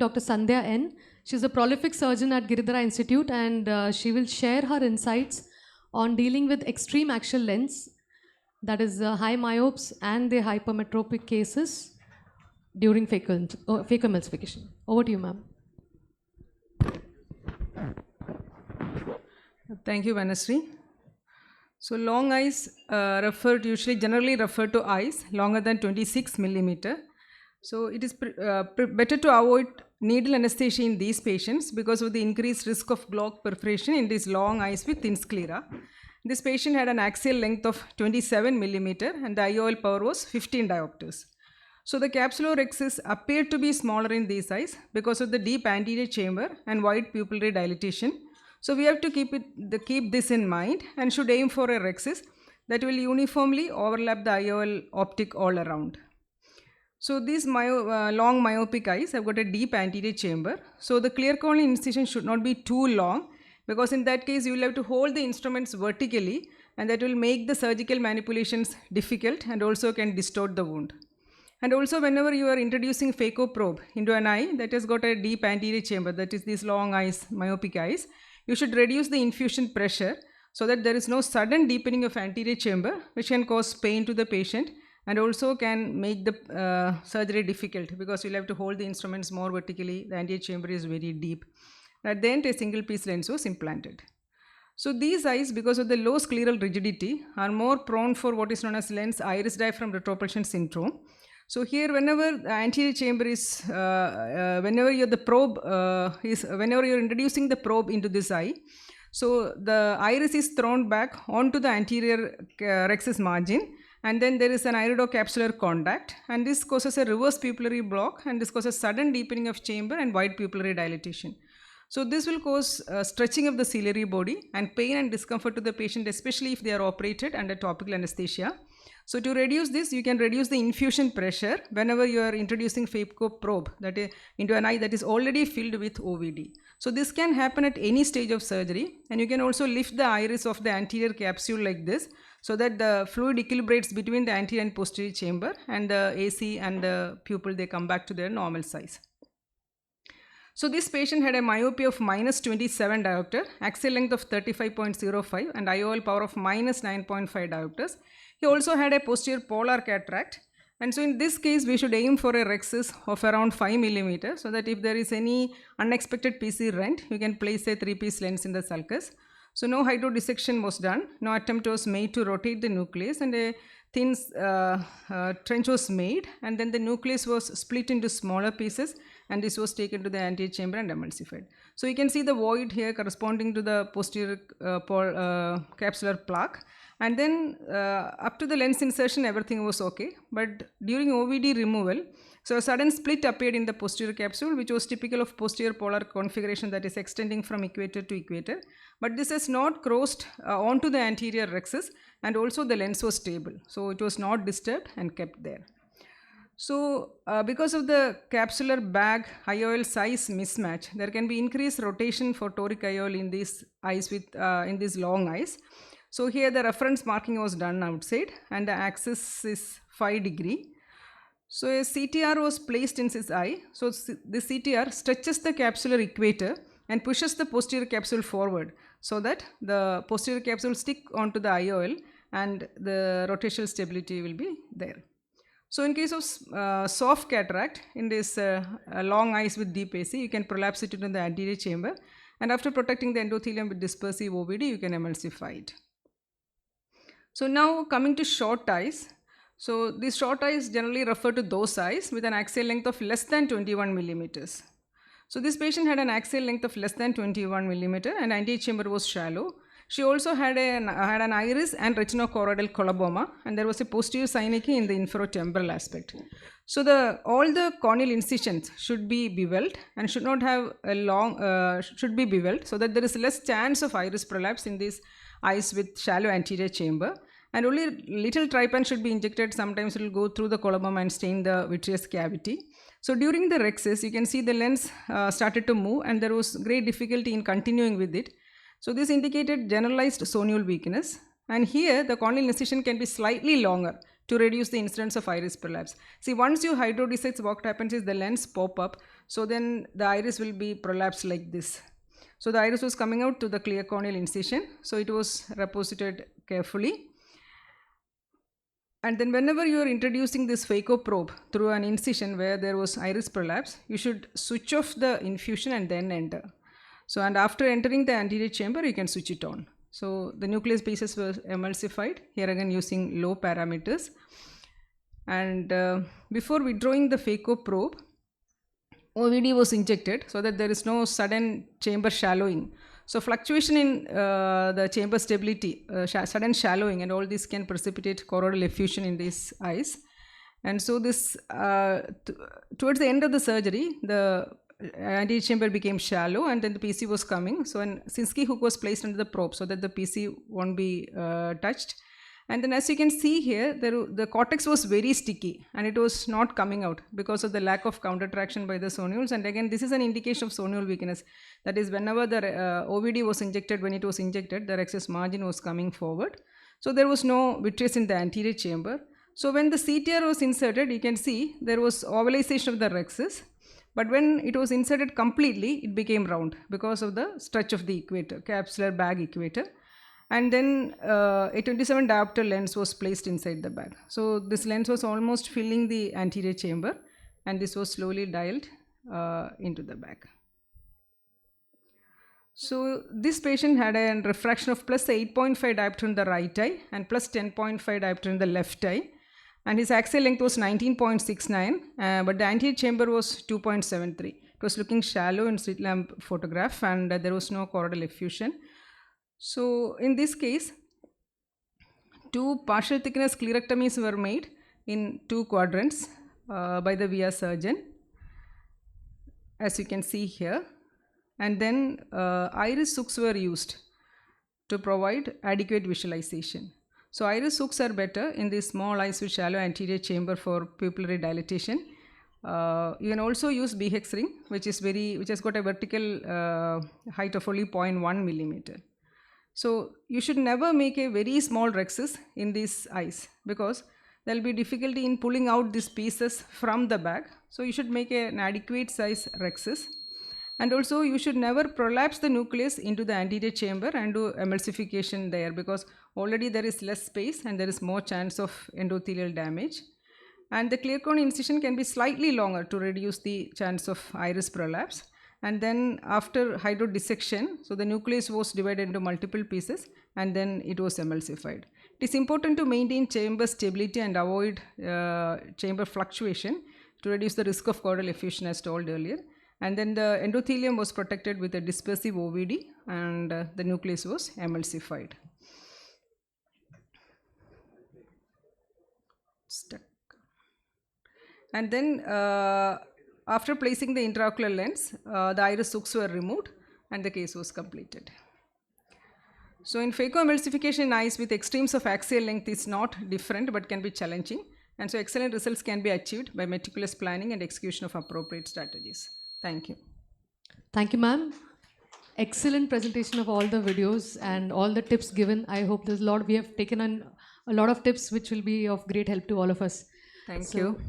Dr. Sandhya N. She's a prolific surgeon at Giridhara Institute, and she will share her insights on dealing with extreme axial lens, that is high myopes and the hypermetropic cases during phacoemulsification. Over to you, ma'am. Thank you, Vanasri. So long eyes generally refer to eyes longer than 26 millimeter. So it is better to avoid needle anesthesia in these patients because of the increased risk of block perforation in these long eyes with thin sclera. This patient had an axial length of 27 millimeter and the IOL power was 15 diopters. So the capsulorhexis appeared to be smaller in these eyes because of the deep anterior chamber and wide pupillary dilatation. So we have to keep this in mind and should aim for a rhexis that will uniformly overlap the IOL optic all around. So these long myopic eyes have got a deep anterior chamber. So the clear corneal incision should not be too long, because in that case you will have to hold the instruments vertically, and that will make the surgical manipulations difficult and also can distort the wound. And also whenever you are introducing phaco probe into an eye that has got a deep anterior chamber, that is these long eyes, myopic eyes, you should reduce the infusion pressure so that there is no sudden deepening of anterior chamber which can cause pain to the patient and also can make the surgery difficult because you'll have to hold the instruments more vertically. The anterior chamber is very deep. At the end, a single piece lens was implanted. So these eyes, because of the low scleral rigidity, are more prone for what is known as lens iris diaphragm retropulsion syndrome. So here, whenever the anterior chamber is, whenever you're introducing the probe into this eye, so the iris is thrown back onto the anterior rhexis margin, and then there is an iridocapsular contact, and this causes a reverse pupillary block, and this causes sudden deepening of chamber and wide pupillary dilatation. So this will cause stretching of the ciliary body and pain and discomfort to the patient, especially if they are operated under topical anesthesia. So to reduce this, you can reduce the infusion pressure whenever you are introducing phaco probe into an eye that is already filled with OVD. So this can happen at any stage of surgery, and you can also lift the iris of the anterior capsule like this so that the fluid equilibrates between the anterior and posterior chamber, and the AC and the pupil, they come back to their normal size. So this patient had a myopia of minus 27 diopter, axial length of 35.05 and IOL power of minus 9.5 diopters. He also had a posterior polar cataract, and so in this case we should aim for a rhexis of around 5 mm so that if there is any unexpected PC rent, you can place a 3-piece lens in the sulcus. So no hydrodissection was done, no attempt was made to rotate the nucleus, and a thin trench was made, and then the nucleus was split into smaller pieces, and this was taken to the anterior chamber and emulsified. So you can see the void here corresponding to the posterior capsular plaque, and then up to the lens insertion everything was okay, but during OVD removal, so a sudden split appeared in the posterior capsule, which was typical of posterior polar configuration, that is extending from equator to equator, but this has not crossed onto the anterior rhexis, and also the lens was stable, so it was not disturbed and kept there. So because of the capsular bag IOL size mismatch, there can be increased rotation for toric IOL in these eyes in these long eyes. So here the reference marking was done outside, and the axis is 5 degrees. So a CTR was placed in his eye. So the CTR stretches the capsular equator and pushes the posterior capsule forward so that the posterior capsule stick onto the IOL and the rotational stability will be there. So in case of soft cataract in this long eyes with deep AC, you can prolapse it into the anterior chamber, and after protecting the endothelium with dispersive OVD, you can emulsify it. So now coming to short eyes. So these short eyes generally refer to those eyes with an axial length of less than 21 millimeters. So this patient had an axial length of less than 21 millimeter and anterior chamber was shallow. She also had an iris and retinochoroidal coloboma, and there was a posterior synecdoche in the inferotemporal aspect. So all the corneal incisions should be beveled and should not have should be beveled so that there is less chance of iris prolapse in these eyes with shallow anterior chamber, and only little trypan should be injected. Sometimes it will go through the coloboma and stain the vitreous cavity. So during the rhexis, you can see the lens started to move, and there was great difficulty in continuing with it. So this indicated generalized sonule weakness, and here the corneal incision can be slightly longer to reduce the incidence of iris prolapse. See, once you hydrodissect, what happens is the lens pop up, so then the iris will be prolapsed like this. So the iris was coming out to the clear corneal incision, so it was reposited carefully. And then whenever you are introducing this phaco probe through an incision where there was iris prolapse, you should switch off the infusion and then enter. So, and after entering the anterior chamber, you can switch it on. So the nucleus pieces were emulsified, here again using low parameters. And before withdrawing the phaco probe, OVD was injected so that there is no sudden chamber shallowing. So fluctuation in the chamber stability, sudden shallowing, and all this can precipitate choroidal effusion in these eyes. And so this, towards the end of the surgery, the anterior chamber became shallow and then the PC was coming. So an Sinski hook was placed under the probe so that the PC won't be touched. And then as you can see here, the cortex was very sticky and it was not coming out because of the lack of counter traction by the sonules. And again, this is an indication of sonule weakness. That is, whenever the OVD was injected, when it was injected, the rexus margin was coming forward. So there was no vitreous in the anterior chamber. So when the CTR was inserted, you can see there was ovalization of the rexus. But when it was inserted completely, it became round because of the stretch of the equator, capsular bag equator. And then a 27 diopter lens was placed inside the bag. So this lens was almost filling the anterior chamber and this was slowly dialed into the bag. So this patient had a refraction of plus 8.5 diopter in the right eye and plus 10.5 diopter in the left eye. And his axial length was 19.69, but the anterior chamber was 2.73. It was looking shallow in slit lamp photograph and there was no choroidal effusion. So in this case, 2 partial thickness sclerectomies were made in 2 quadrants by the VIA surgeon, as you can see here. And then iris hooks were used to provide adequate visualization. So iris hooks are better in these small eyes with shallow anterior chamber for pupillary dilatation. You can also use BHEX ring, which has got a vertical height of only 0.1 millimeter. So you should never make a very small rexus in these eyes because there will be difficulty in pulling out these pieces from the bag. So you should make an adequate size rexus. And also you should never prolapse the nucleus into the anterior chamber and do emulsification there because already there is less space and there is more chance of endothelial damage. And the clear cornea incision can be slightly longer to reduce the chance of iris prolapse. And then after hydrodissection, so the nucleus was divided into multiple pieces and then it was emulsified. It is important to maintain chamber stability and avoid chamber fluctuation to reduce the risk of choroidal effusion as told earlier. And then the endothelium was protected with a dispersive OVD and the nucleus was emulsified. Stuck. And then after placing the intraocular lens, the iris hooks were removed and the case was completed. So in phacoemulsification in eyes with extremes of axial length is not different but can be challenging. And so excellent results can be achieved by meticulous planning and execution of appropriate strategies. Thank you. Thank you, ma'am. Excellent presentation of all the videos and all the tips given. I hope we have taken on a lot of tips which will be of great help to all of us. Thank you.